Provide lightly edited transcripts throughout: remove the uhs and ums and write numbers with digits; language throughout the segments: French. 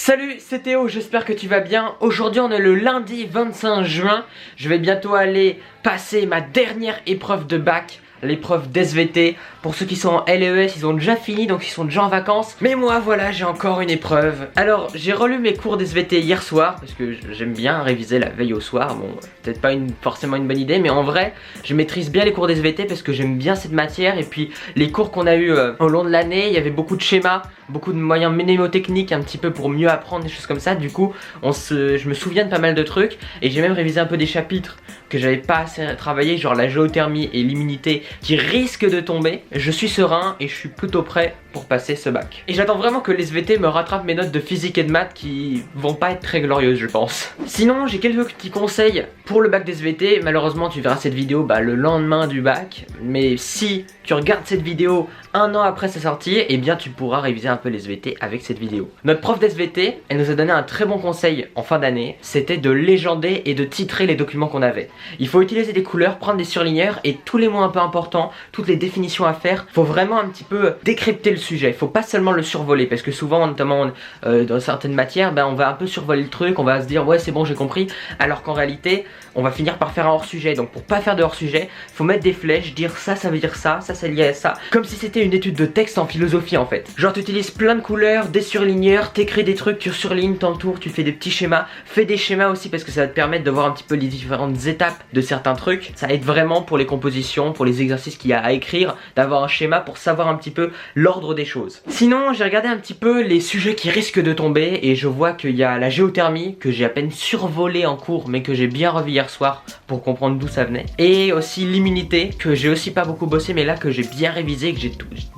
Salut, c'est Théo, j'espère que tu vas bien. Aujourd'hui on est le lundi 25 juin. Je vais bientôt aller passer ma dernière épreuve de bac, l'épreuve d'SVT. Pour ceux qui sont en LES, ils ont déjà fini, donc ils sont déjà en vacances. Mais moi voilà, j'ai encore une épreuve. Alors j'ai relu mes cours d'SVT hier soir, parce que j'aime bien réviser la veille au soir. Bon, peut-être pas forcément une bonne idée, mais en vrai je maîtrise bien les cours d'SVT parce que j'aime bien cette matière. Et puis les cours qu'on a eu au long de l'année, il y avait beaucoup de schémas, beaucoup de moyens mnémotechniques un petit peu pour mieux apprendre, des choses comme ça. Du coup je me souviens de pas mal de trucs. Et j'ai même révisé un peu des chapitres que j'avais pas assez travaillé, genre la géothermie et l'immunité qui risquent de tomber. Je suis serein et je suis plutôt prêt pour passer ce bac. Et j'attends vraiment que l'SVT me rattrape mes notes de physique et de maths qui vont pas être très glorieuses, je pense. Sinon j'ai quelques petits conseils pour le bac d'SVT. Malheureusement tu verras cette vidéo le lendemain du bac, mais si tu regardes cette vidéo un an après sa sortie, eh bien tu pourras réviser un peu les SVT avec cette vidéo. Notre prof d'SVT, elle nous a donné un très bon conseil en fin d'année, c'était de légender et de titrer les documents qu'on avait. Il faut utiliser des couleurs, prendre des surligneurs et tous les mots un peu importants, toutes les définitions à faire, faut vraiment un petit peu décrypter le sujet, faut pas seulement le survoler parce que souvent notamment dans certaines matières, on va un peu survoler le truc, on va se dire ouais c'est bon j'ai compris, alors qu'en réalité on va finir par faire un hors sujet. Donc pour pas faire de hors sujet, faut mettre des flèches, dire ça veut dire ça, ça c'est lié à ça, comme si c'était une étude de texte en philosophie en fait. Genre tu utilises plein de couleurs, des surligneurs, t'écris des trucs, tu surlignes, t'entoures, tu fais des petits schémas, fais des schémas aussi parce que ça va te permettre de voir un petit peu les différentes étapes de certains trucs. Ça aide vraiment pour les compositions, pour les exercices qu'il y a à écrire, d'avoir un schéma pour savoir un petit peu l'ordre des choses. Sinon j'ai regardé un petit peu les sujets qui risquent de tomber et je vois qu'il y a la géothermie que j'ai à peine survolé en cours mais que j'ai bien revu hier soir pour comprendre d'où ça venait, et aussi l'immunité que j'ai aussi pas beaucoup bossé mais là que j'ai bien révisé, que j'ai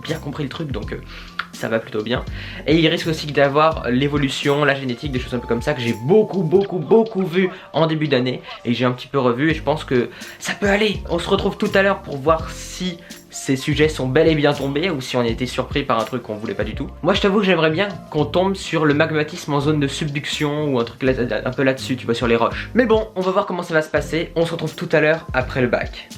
bien compris le truc, donc ça va plutôt bien. Et il risque aussi d'avoir l'évolution, la génétique, des choses un peu comme ça que j'ai beaucoup vu en début d'année et j'ai un petit peu revu et je pense que ça peut aller. On se retrouve tout à l'heure pour voir si ces sujets sont bel et bien tombés ou si on a été surpris par un truc qu'on voulait pas du tout. Moi je t'avoue que j'aimerais bien qu'on tombe sur le magmatisme en zone de subduction ou un truc un peu là-dessus, tu vois, sur les roches. Mais bon, on va voir comment ça va se passer. On se retrouve tout à l'heure après le bac.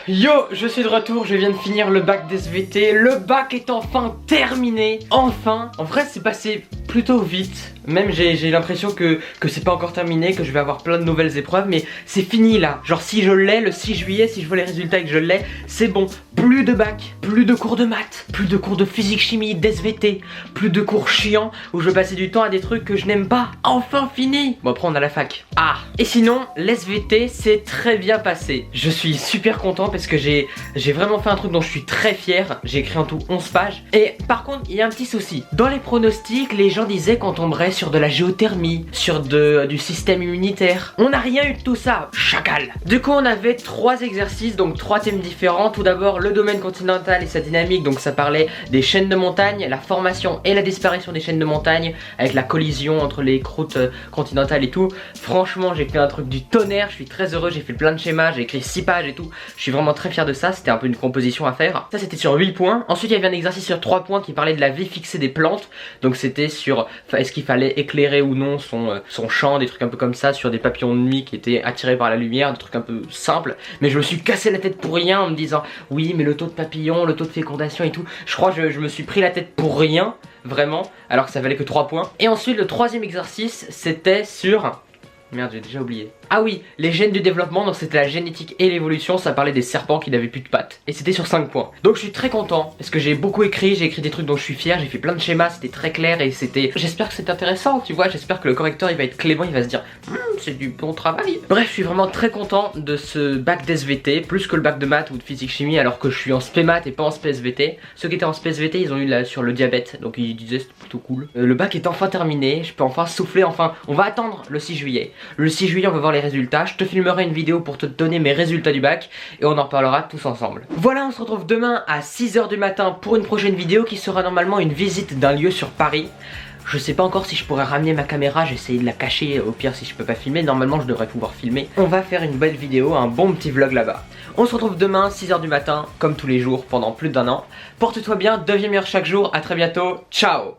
Yo, je suis de retour, je viens de finir le bac d'SVT. Le bac est enfin terminé. Enfin. En vrai c'est passé plutôt vite. Même j'ai l'impression que c'est pas encore terminé, que je vais avoir plein de nouvelles épreuves, mais c'est fini là. Genre si je l'ai le 6 juillet, si je vois les résultats et que je l'ai, c'est bon. Plus de bac, plus de cours de maths, plus de cours de physique chimie, d'SVT, plus de cours chiants où je vais passer du temps à des trucs que je n'aime pas. Enfin fini. Bon après on a la fac. Ah. Et sinon l'SVT s'est très bien passé. Je suis super content parce que j'ai vraiment fait un truc dont je suis très fier. J'ai écrit en tout 11 pages. Et par contre il y a un petit souci. Dans les pronostics les gens disaient qu'on tomberait sur de la géothermie, sur du système immunitaire. On n'a rien eu de tout ça, chacal. Du coup on avait 3 exercices, donc 3 thèmes différents. Tout d'abord le domaine continental et sa dynamique, donc ça parlait des chaînes de montagne, la formation et la disparition des chaînes de montagne avec la collision entre les croûtes continentales et tout. Franchement j'ai fait un truc du tonnerre, je suis très heureux, j'ai fait plein de schémas, j'ai écrit 6 pages et tout. Je suis vraiment très fier de ça, c'était un peu une composition à faire. Ça c'était sur 8 points. Ensuite il y avait un exercice sur 3 points qui parlait de la vie fixée des plantes. Donc c'était sur est-ce qu'il fallait éclairer ou non son champ, des trucs un peu comme ça, sur des papillons de nuit qui étaient attirés par la lumière, des trucs un peu simples. Mais je me suis cassé la tête pour rien en me disant oui mais le taux de papillons, le taux de fécondation et tout. Je crois que je me suis pris la tête pour rien, vraiment, alors que ça valait que 3 points. Et ensuite le 3e exercice c'était sur... Merde, j'ai déjà oublié. Ah oui, les gènes du développement, donc c'était la génétique et l'évolution, ça parlait des serpents qui n'avaient plus de pattes. Et c'était sur 5 points. Donc je suis très content, parce que j'ai beaucoup écrit, j'ai écrit des trucs dont je suis fier, j'ai fait plein de schémas, c'était très clair et c'était... J'espère que c'est intéressant, tu vois, j'espère que le correcteur il va être clément, il va se dire c'est du bon travail. Bref, je suis vraiment très content de ce bac d'SVT, plus que le bac de maths ou de physique chimie, alors que je suis en spé maths et pas en spé SVT. Ceux qui étaient en spé SVT, ils ont eu là sur le diabète, donc ils disaient c'était plutôt cool. Le bac est enfin terminé, je peux enfin souffler, enfin, on va attendre le 6 juillet. Le 6 juillet on va voir les résultats, je te filmerai une vidéo pour te donner mes résultats du bac et on en reparlera tous ensemble. Voilà, on se retrouve demain à 6 h du matin pour une prochaine vidéo qui sera normalement une visite d'un lieu sur Paris. Je sais pas encore si je pourrais ramener ma caméra, j'ai essayé de la cacher, au pire si je peux pas filmer, normalement je devrais pouvoir filmer. On va faire une belle vidéo, un bon petit vlog là-bas. On se retrouve demain 6 h du matin, comme tous les jours pendant plus d'1 an. Porte-toi bien, deviens meilleur chaque jour, à très bientôt, ciao.